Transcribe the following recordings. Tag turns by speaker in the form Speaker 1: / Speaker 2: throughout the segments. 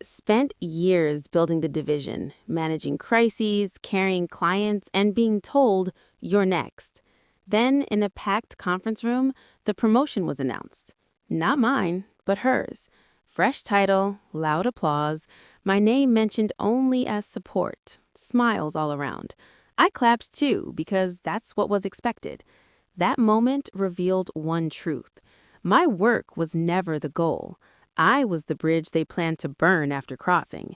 Speaker 1: spent years building the division, managing crises, carrying clients, and being told, "You're next." Then, in a packed conference room, the promotion was announced. Not mine, but hers. Fresh title, loud applause, my name mentioned only as support, smiles all around. I clapped too, because that's what was expected. That moment revealed one truth. My work was never the goal. I was the bridge they planned to burn after crossing.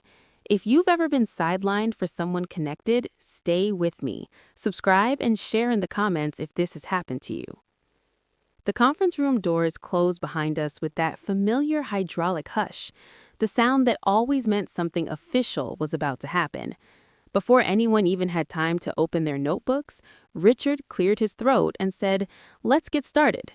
Speaker 1: If you've ever been sidelined for someone connected, stay with me. Subscribe and share in the comments if this has happened to you. The conference room doors closed behind us with that familiar hydraulic hush, the sound that always meant something official was about to happen. Before anyone even had time to open their notebooks, Richard cleared his throat and said, "Let's get started."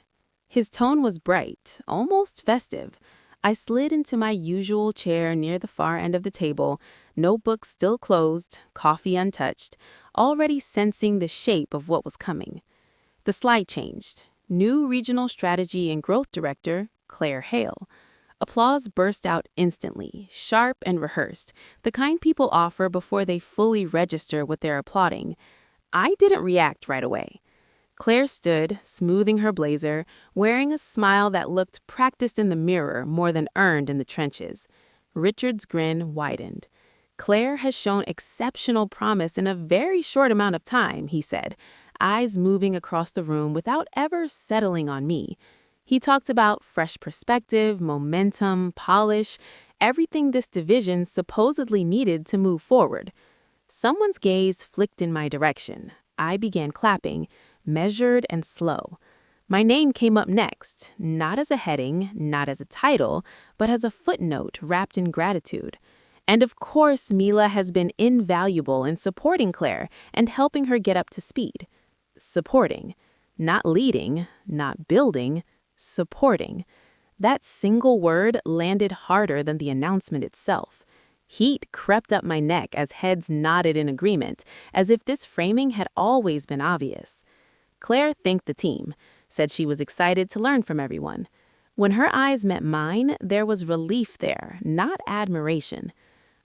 Speaker 1: His tone was bright, almost festive. I slid into my usual chair near the far end of the table, notebooks still closed, coffee untouched, already sensing the shape of what was coming. The slide changed. New Regional Strategy and Growth Director, Claire Hale. Applause burst out instantly, sharp and rehearsed, the kind people offer before they fully register what they're applauding. I didn't react right away. Claire stood, smoothing her blazer, wearing a smile that looked practiced in the mirror more than earned in the trenches. Richard's grin widened. "Claire has shown exceptional promise in a very short amount of time," he said, eyes moving across the room without ever settling on me. He talked about fresh perspective, momentum, polish, everything this division supposedly needed to move forward. Someone's gaze flicked in my direction. I began clapping, measured and slow. My name came up next, not as a heading, not as a title, but as a footnote wrapped in gratitude. And of course, Mila has been invaluable in supporting Claire and helping her get up to speed. Supporting. Not leading, not building, supporting. That single word landed harder than the announcement itself. Heat crept up my neck as heads nodded in agreement, as if this framing had always been obvious. Claire thanked the team, said she was excited to learn from everyone. When her eyes met mine, there was relief there, not admiration.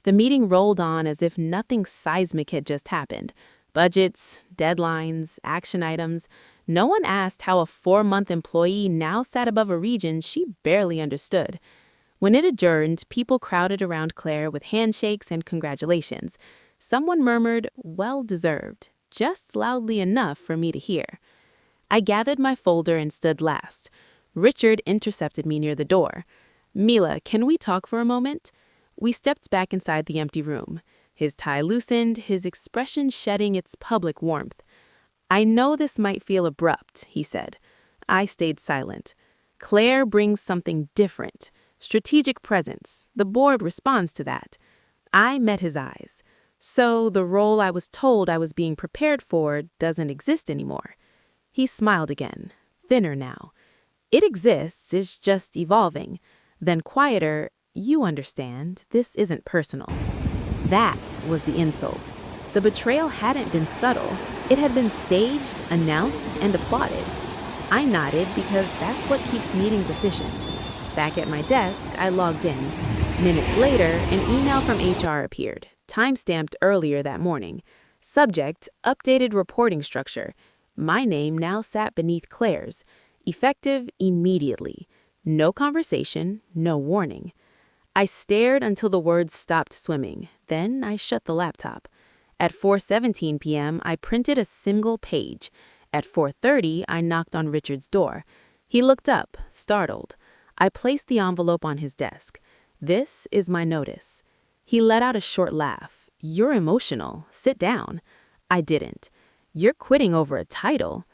Speaker 1: The meeting rolled on as if nothing seismic had just happened. Budgets, deadlines, action items. No one asked how a 4-month employee now sat above a region she barely understood. When it adjourned, people crowded around Claire with handshakes and congratulations. Someone murmured, "Well-deserved," just loudly enough for me to hear. I gathered my folder and stood last. Richard intercepted me near the door. "Mila, can we talk for a moment?" We stepped back inside the empty room. His tie loosened, his expression shedding its public warmth. "I know this might feel abrupt," he said. I stayed silent. "Claire brings something different. Strategic presence. The board responds to that." I met his eyes. "So the role I was told I was being prepared for doesn't exist anymore." He smiled again, thinner now. "It exists, it's just evolving." Then quieter, "You understand, this isn't personal." That was the insult. The betrayal hadn't been subtle. It had been staged, announced, and applauded. I nodded because that's what keeps meetings efficient. Back at my desk, I logged in. Minutes later, an email from HR appeared, time-stamped earlier that morning. Subject, updated reporting structure. My name now sat beneath Claire's. Effective immediately. No conversation, no warning. I stared until the words stopped swimming. Then I shut the laptop. At 4:17 p.m., I printed a single page. At 4:30, I knocked on Richard's door. He looked up, startled. I placed the envelope on his desk. "This is my notice." He let out a short laugh. "You're emotional. Sit down." I didn't. "You're quitting over a title."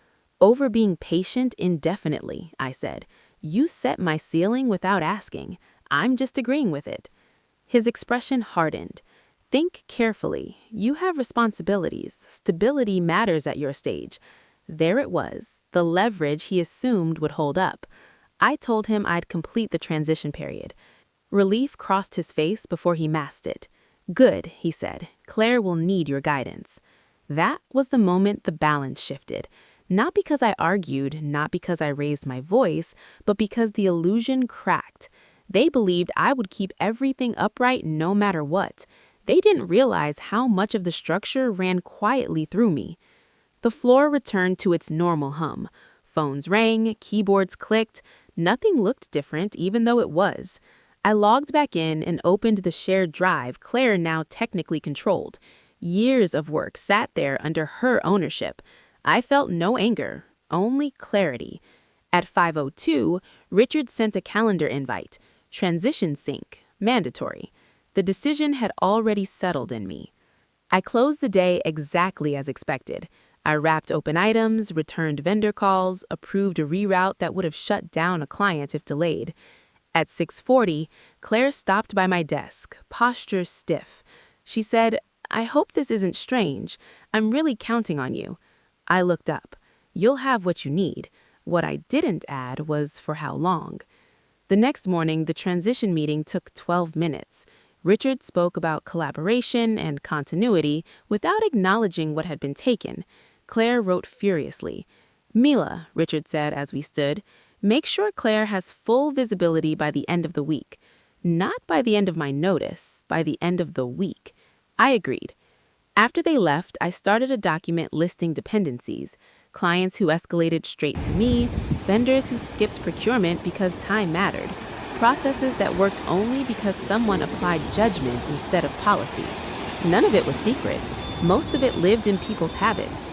Speaker 1: "Over being patient indefinitely," I said. "You set my ceiling without asking. I'm just agreeing with it." His expression hardened. "Think carefully. You have responsibilities. Stability matters at your stage." There it was, the leverage he assumed would hold up. I told him I'd complete the transition period. Relief crossed his face before he masked it. "Good," he said. "Claire will need your guidance." That was the moment the balance shifted. Not because I argued, not because I raised my voice, but because the illusion cracked. They believed I would keep everything upright no matter what. They didn't realize how much of the structure ran quietly through me. The floor returned to its normal hum. Phones rang, keyboards clicked. Nothing looked different, even though it was. I logged back in and opened the shared drive Claire now technically controlled. Years of work sat there under her ownership. I felt no anger, only clarity. At 5:02, Richard sent a calendar invite. Transition sync, mandatory. The decision had already settled in me. I closed the day exactly as expected. I wrapped open items, returned vendor calls, approved a reroute that would have shut down a client if delayed. At 6:40, Claire stopped by my desk, posture stiff. She said, "I hope this isn't strange. I'm really counting on you." I looked up. "You'll have what you need." What I didn't add was for how long. The next morning, the transition meeting took 12 minutes. Richard spoke about collaboration and continuity without acknowledging what had been taken. Claire wrote furiously. "Mila," Richard said as we stood, "make sure Claire has full visibility by the end of the week. Not by the end of my notice, by the end of the week." I agreed. After they left, I started a document listing dependencies, clients who escalated straight to me, vendors who skipped procurement because time mattered, processes that worked only because someone applied judgment instead of policy. None of it was secret. Most of it lived in people's habits.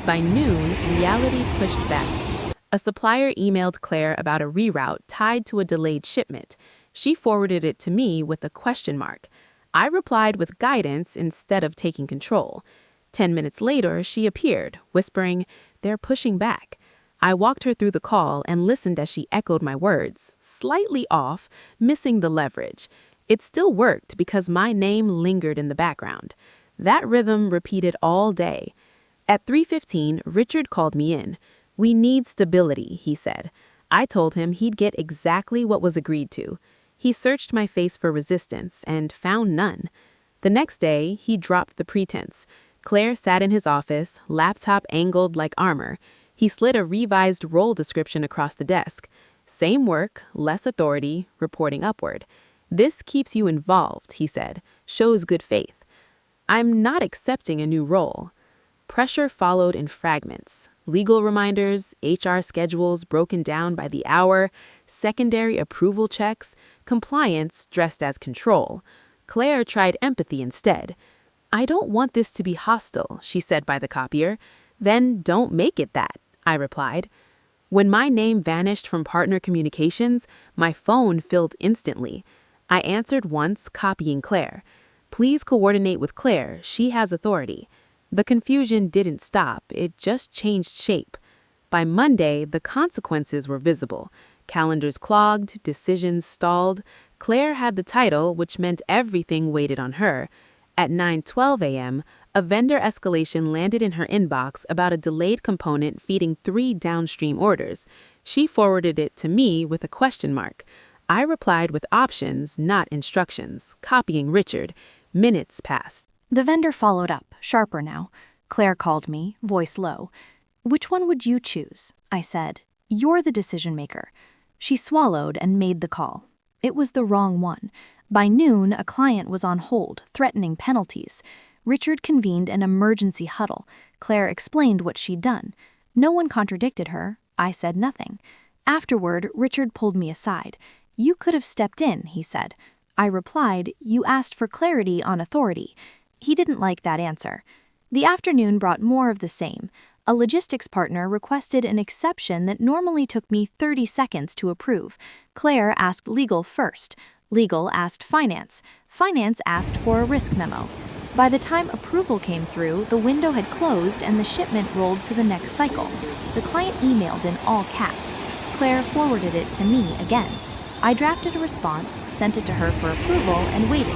Speaker 1: By noon, reality pushed back. A supplier emailed Claire about a reroute tied to a delayed shipment. She forwarded it to me with a question mark. I replied with guidance instead of taking control. 10 minutes later, she appeared, whispering, "They're pushing back." I walked her through the call and listened as she echoed my words, slightly off, missing the leverage. It still worked because my name lingered in the background. That rhythm repeated all day. At 3:15, Richard called me in. "We need stability," he said. I told him he'd get exactly what was agreed to. He searched my face for resistance and found none. The next day, he dropped the pretense. Claire sat in his office, laptop angled like armor. He slid a revised role description across the desk. "Same work, less authority, reporting upward. This keeps you involved," he said. "Shows good faith." I'm not accepting a new role. Pressure followed in fragments. Legal reminders, HR schedules broken down by the hour, secondary approval checks, compliance dressed as control. Claire tried empathy instead. "I don't want this to be hostile," she said by the copier. "Then don't make it that," I replied. When my name vanished from partner communications, my phone filled instantly. I answered once, copying Claire. "Please coordinate with Claire. She has authority." The confusion didn't stop, it just changed shape. By Monday, the consequences were visible. Calendars clogged, decisions stalled. Claire had the title, which meant everything waited on her. At 9:12 a.m., a vendor escalation landed in her inbox about a delayed component feeding 3 downstream orders. She forwarded it to me with a question mark. I replied with options, not instructions, copying Richard. Minutes passed.
Speaker 2: The vendor followed up, sharper now. Claire called me, voice low. "Which one would you choose?" I said. "You're the decision maker." She swallowed and made the call. It was the wrong one. By noon, a client was on hold, threatening penalties. Richard convened an emergency huddle. Claire explained what she'd done. No one contradicted her. I said nothing. Afterward, Richard pulled me aside. "You could have stepped in," he said. I replied, "You asked for clarity on authority." He didn't like that answer. The afternoon brought more of the same. A logistics partner requested an exception that normally took me 30 seconds to approve. Claire asked legal first. Legal asked finance. Finance asked for a risk memo. By the time approval came through, the window had closed and the shipment rolled to the next cycle. The client emailed in all caps. Claire forwarded it to me again. I drafted a response, sent it to her for approval, and waited.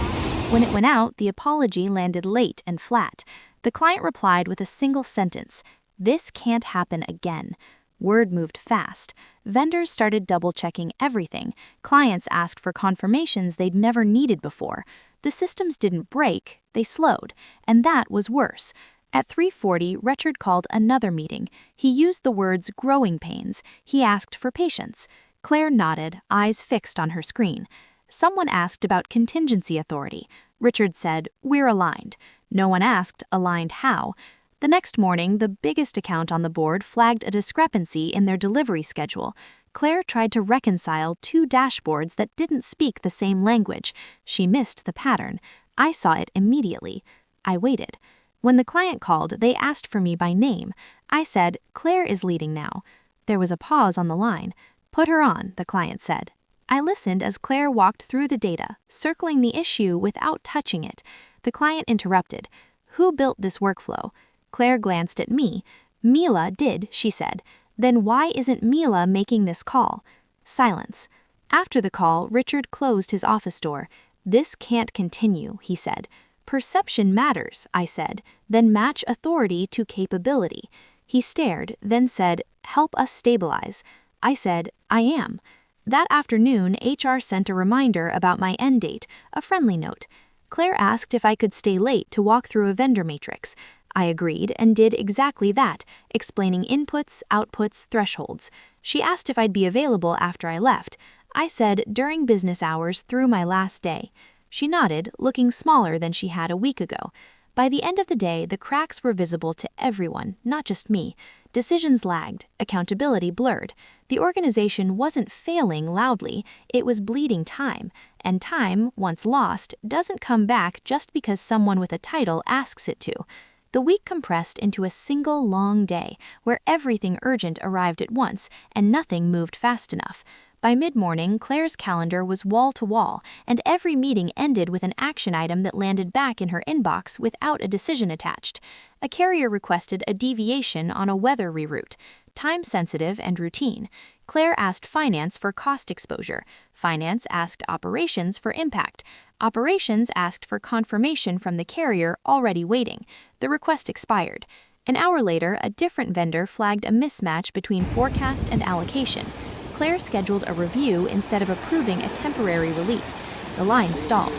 Speaker 2: When it went out, the apology landed late and flat. The client replied with a single sentence, "This can't happen again." Word moved fast. Vendors started double-checking everything. Clients asked for confirmations they'd never needed before. The systems didn't break, they slowed. And that was worse. At 3:40, Richard called another meeting. He used the words "growing pains." He asked for patience. Claire nodded, eyes fixed on her screen. Someone asked about contingency authority. Richard said, "We're aligned." No one asked, aligned how? The next morning, the biggest account on the board flagged a discrepancy in their delivery schedule. Claire tried to reconcile two dashboards that didn't speak the same language. She missed the pattern. I saw it immediately. I waited. When the client called, they asked for me by name. I said, "Claire is leading now." There was a pause on the line. "Put her on," the client said. I listened as Claire walked through the data, circling the issue without touching it. The client interrupted. "Who built this workflow?" Claire glanced at me. "Mila did," she said. "Then why isn't Mila making this call?" Silence. After the call, Richard closed his office door. "This can't continue," he said. "Perception matters," I said. "Then match authority to capability." He stared, then said, "Help us stabilize." I said, "I am." That afternoon, HR sent a reminder about my end date, a friendly note. Claire asked if I could stay late to walk through a vendor matrix. I agreed and did exactly that, explaining inputs, outputs, thresholds. She asked if I'd be available after I left. I said during business hours through my last day. She nodded, looking smaller than she had a week ago. By the end of the day, the cracks were visible to everyone, not just me. Decisions lagged, accountability blurred. The organization wasn't failing loudly, it was bleeding time. And time, once lost, doesn't come back just because someone with a title asks it to. The week compressed into a single long day, where everything urgent arrived at once and nothing moved fast enough. By mid-morning, Claire's calendar was wall-to-wall, and every meeting ended with an action item that landed back in her inbox without a decision attached. A carrier requested a deviation on a weather reroute, time-sensitive and routine. Claire asked finance for cost exposure. Finance asked operations for impact. Operations asked for confirmation from the carrier already waiting. The request expired. An hour later, a different vendor flagged a mismatch between forecast and allocation. Claire scheduled a review instead of approving a temporary release. The line stalled.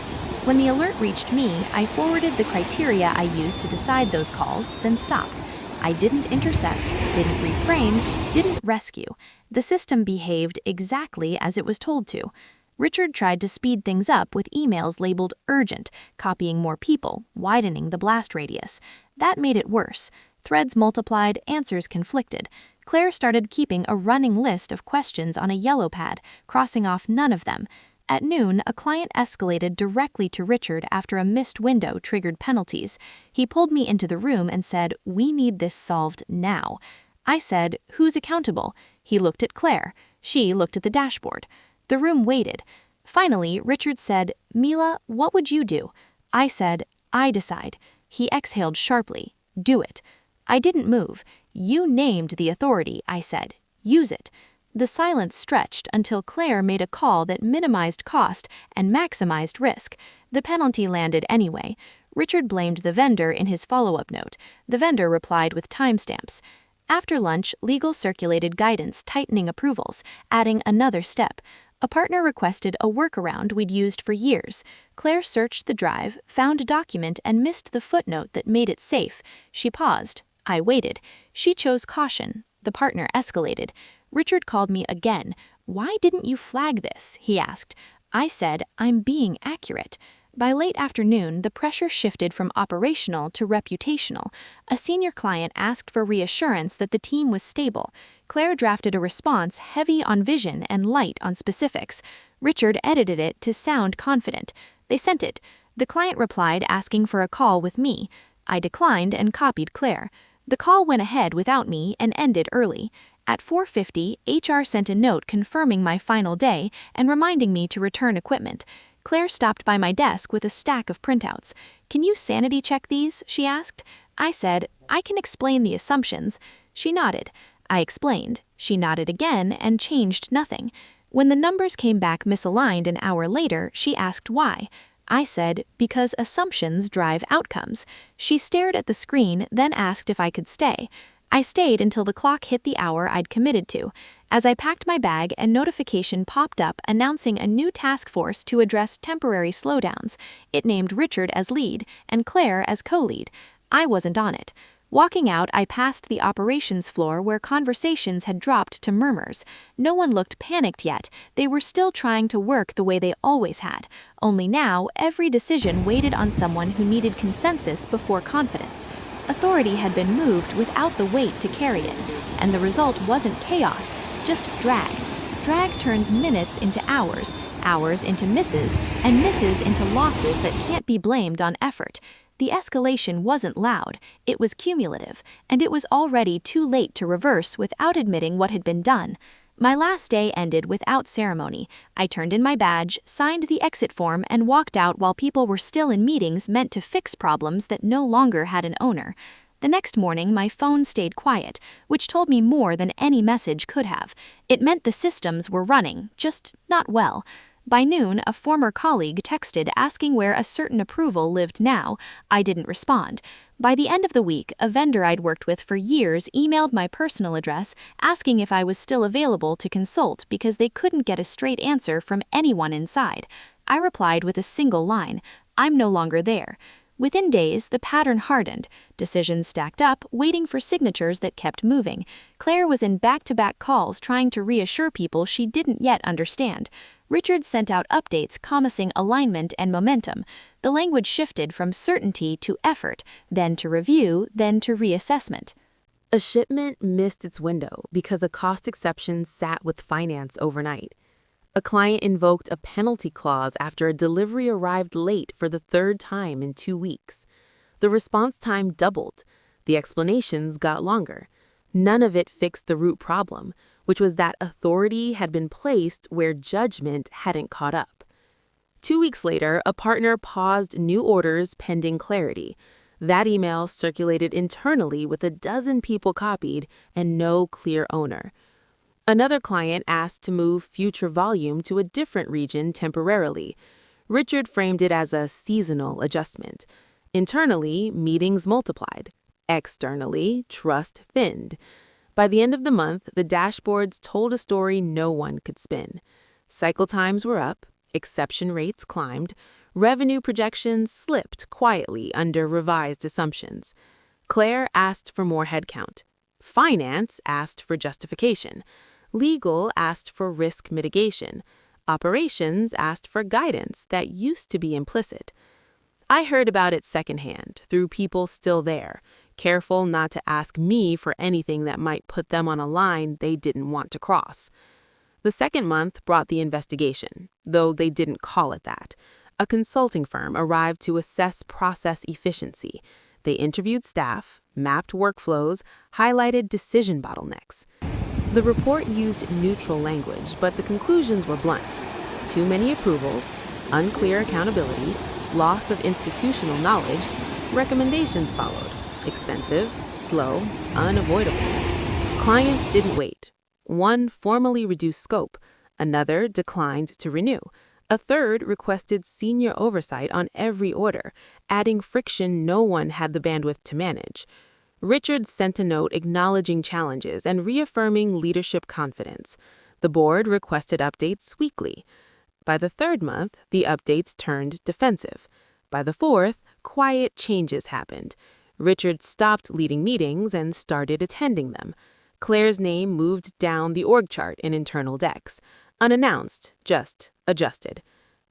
Speaker 2: When the alert reached me, I forwarded the criteria I used to decide those calls, then stopped. I didn't intercept, didn't reframe, didn't rescue. The system behaved exactly as it was told to. Richard tried to speed things up with emails labeled urgent, copying more people, widening the blast radius. That made it worse. Threads multiplied, answers conflicted. Claire started keeping a running list of questions on a yellow pad, crossing off none of them. At noon, a client escalated directly to Richard after a missed window triggered penalties. He pulled me into the room and said, "We need this solved now." I said, "Who's accountable?" He looked at Claire. She looked at the dashboard. The room waited. Finally, Richard said, "Mila, what would you do?" I said, "I decide." He exhaled sharply. "Do it." I didn't move. "You named the authority," I said. "Use it." The silence stretched until Claire made a call that minimized cost and maximized risk. The penalty landed anyway. Richard blamed the vendor in his follow-up note. The vendor replied with timestamps. After lunch, legal circulated guidance tightening approvals, adding another step. A partner requested a workaround we'd used for years. Claire searched the drive, found a document, and missed the footnote that made it safe. She paused. I waited. She chose caution. The partner escalated. Richard called me again. "Why didn't you flag this?" he asked. I said, "I'm being accurate." By late afternoon, the pressure shifted from operational to reputational. A senior client asked for reassurance that the team was stable. Claire drafted a response heavy on vision and light on specifics. Richard edited it to sound confident. They sent it. The client replied asking for a call with me. I declined and copied Claire. The call went ahead without me and ended early. At 4:50, HR sent a note confirming my final day and reminding me to return equipment. Claire stopped by my desk with a stack of printouts. "Can you sanity check these?" she asked. I said, "I can explain the assumptions." She nodded. I explained. She nodded again and changed nothing. When the numbers came back misaligned an hour later, she asked why. I said, "Because assumptions drive outcomes." She stared at the screen, then asked if I could stay. I stayed until the clock hit the hour I'd committed to. As I packed my bag, a notification popped up announcing a new task force to address temporary slowdowns. It named Richard as lead and Claire as co-lead. I wasn't on it. Walking out, I passed the operations floor where conversations had dropped to murmurs. No one looked panicked yet. They were still trying to work the way they always had. Only now, every decision waited on someone who needed consensus before confidence. Authority had been moved without the weight to carry it, and the result wasn't chaos, just drag. Drag turns minutes into hours, hours into misses, and misses into losses that can't be blamed on effort. The escalation wasn't loud, it was cumulative, and it was already too late to reverse without admitting what had been done. My last day ended without ceremony. I turned in my badge, signed the exit form, and walked out while people were still in meetings meant to fix problems that no longer had an owner. The next morning, my phone stayed quiet, which told me more than any message could have. It meant the systems were running, just not well. By noon, a former colleague texted asking where a certain approval lived now. I didn't respond. By the end of the week, a vendor I'd worked with for years emailed my personal address asking if I was still available to consult because they couldn't get a straight answer from anyone inside. I replied with a single line, "I'm no longer there." Within days, the pattern hardened. Decisions stacked up, waiting for signatures that kept moving. Claire was in back-to-back calls trying to reassure people she didn't yet understand. Richard sent out updates promising alignment and momentum. The language shifted from certainty to effort, then to review, then to reassessment.
Speaker 1: A shipment missed its window because a cost exception sat with finance overnight. A client invoked a penalty clause after a delivery arrived late for the third time in 2 weeks. The response time doubled. The explanations got longer. None of it fixed the root problem, which was that authority had been placed where judgment hadn't caught up. 2 weeks later, a partner paused new orders pending clarity. That email circulated internally with a dozen people copied and no clear owner. Another client asked to move future volume to a different region temporarily. Richard framed it as a seasonal adjustment. Internally, meetings multiplied. Externally, trust thinned. By the end of the month, the dashboards told a story no one could spin. Cycle times were up, exception rates climbed, revenue projections slipped quietly under revised assumptions. Claire asked for more headcount. Finance asked for justification. Legal asked for risk mitigation. Operations asked for guidance that used to be implicit. I heard about it secondhand, through people still there, careful not to ask me for anything that might put them on a line they didn't want to cross. The second month brought the investigation, though they didn't call it that. A consulting firm arrived to assess process efficiency. They interviewed staff, mapped workflows, highlighted decision bottlenecks. The report used neutral language, but the conclusions were blunt. Too many approvals, unclear accountability, loss of institutional knowledge. Recommendations followed. Expensive, slow, unavoidable. Clients didn't wait. One formally reduced scope. Another declined to renew. A third requested senior oversight on every order, adding friction no one had the bandwidth to manage. Richard sent a note acknowledging challenges and reaffirming leadership confidence. The board requested updates weekly. By the third month, the updates turned defensive. By the fourth, quiet changes happened. Richard stopped leading meetings and started attending them. Claire's name moved down the org chart in internal decks. Unannounced, just adjusted.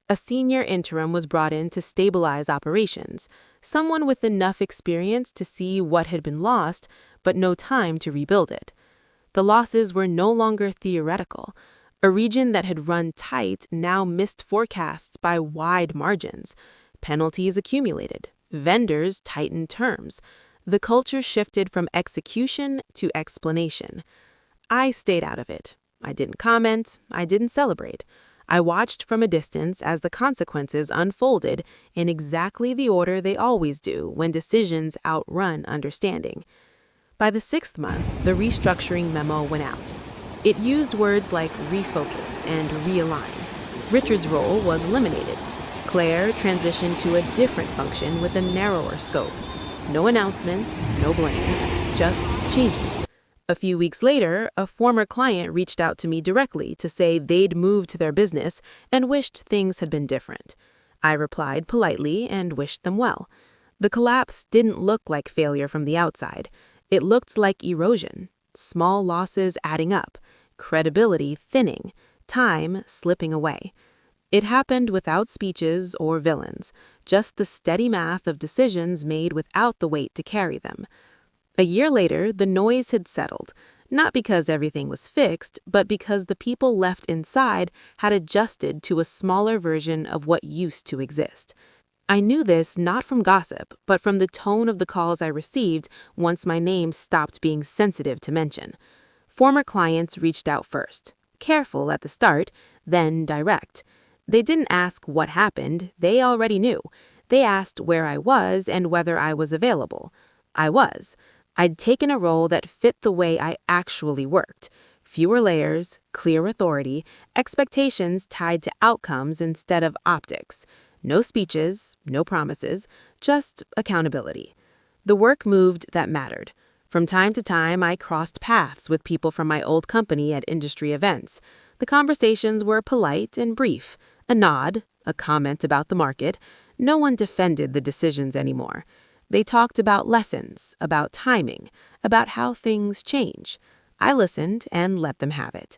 Speaker 1: A senior interim was brought in to stabilize operations, someone with enough experience to see what had been lost, but no time to rebuild it. The losses were no longer theoretical. A region that had run tight now missed forecasts by wide margins. Penalties accumulated. Vendors tightened terms. The culture shifted from execution to explanation. I stayed out of it. I didn't comment. I didn't celebrate. I watched from a distance as the consequences unfolded in exactly the order they always do when decisions outrun understanding. By the 6th month, the restructuring memo went out. It used words like refocus and realign. Richard's role was eliminated. Claire transitioned to a different function with a narrower scope. No announcements, no blame, just changes. A few weeks later, a former client reached out to me directly to say they'd moved their business and wished things had been different. I replied politely and wished them well. The collapse didn't look like failure from the outside. It looked like erosion, small losses adding up, credibility thinning, time slipping away. It happened without speeches or villains, just the steady math of decisions made without the weight to carry them. A year later, the noise had settled, not because everything was fixed, but because the people left inside had adjusted to a smaller version of what used to exist. I knew this not from gossip, but from the tone of the calls I received once my name stopped being sensitive to mention. Former clients reached out first, careful at the start, then direct. They didn't ask what happened, they already knew. They asked where I was and whether I was available. I was. I'd taken a role that fit the way I actually worked. Fewer layers, clear authority, expectations tied to outcomes instead of optics. No speeches, no promises, just accountability. The work moved that mattered. From time to time, I crossed paths with people from my old company at industry events. The conversations were polite and brief. A nod, a comment about the market. No one defended the decisions anymore. They talked about lessons, about timing, about how things change. I listened and let them have it.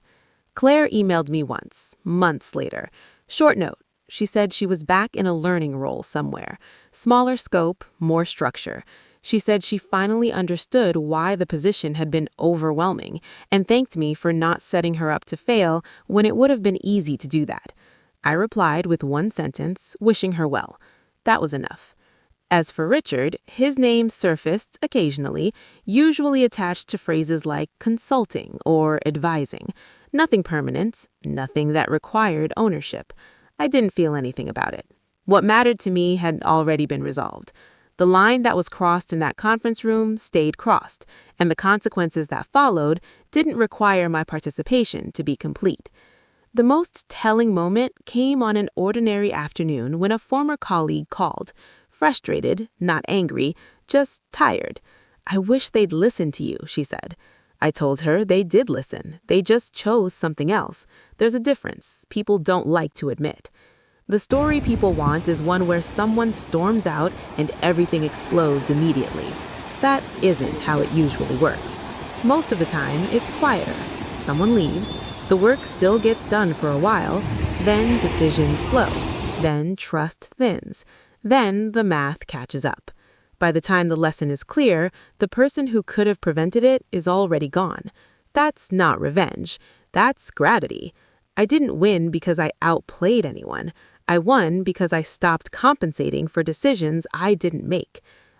Speaker 1: Claire emailed me once, months later. Short note. She said she was back in a learning role somewhere. Smaller scope, more structure. She said she finally understood why the position had been overwhelming and thanked me for not setting her up to fail when it would have been easy to do that. I replied with one sentence, wishing her well. That was enough. As for Richard, his name surfaced occasionally, usually attached to phrases like consulting or advising. Nothing permanent, nothing that required ownership. I didn't feel anything about it. What mattered to me had already been resolved. The line that was crossed in that conference room stayed crossed, and the consequences that followed didn't require my participation to be complete. The most telling moment came on an ordinary afternoon when a former colleague called. Frustrated, not angry, just tired. "I wish they'd listen to you," she said. I told her they did listen. They just chose something else. There's a difference people don't like to admit. The story people want is one where someone storms out and everything explodes immediately. That isn't how it usually works. Most of the time, it's quieter. Someone leaves, the work still gets done for a while, then decisions slow, then trust thins, then the math catches up. By the time the lesson is clear, the person who could have prevented it is already gone. That's not revenge. That's gratitude. I didn't win because I outplayed anyone. I won because I stopped compensating for decisions I didn't make.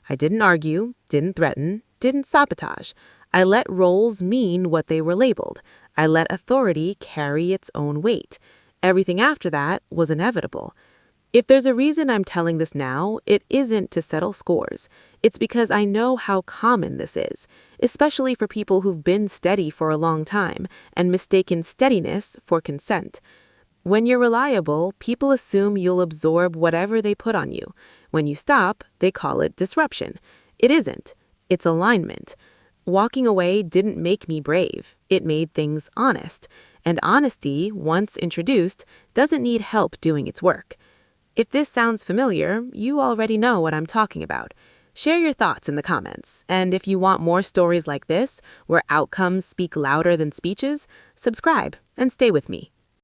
Speaker 1: I didn't argue, didn't threaten, didn't sabotage. I let roles mean what they were labeled. I let authority carry its own weight. Everything after that was inevitable. If there's a reason I'm telling this now, it isn't to settle scores. It's because I know how common this is, especially for people who've been steady for a long time and mistaken steadiness for consent. When you're reliable, people assume you'll absorb whatever they put on you. When you stop, they call it disruption. It isn't. It's alignment. Walking away didn't make me brave. It made things honest. And honesty, once introduced, doesn't need help doing its work. If this sounds familiar, you already know what I'm talking about. Share your thoughts in the comments, and if you want more stories like this, where outcomes speak louder than speeches, subscribe and stay with me.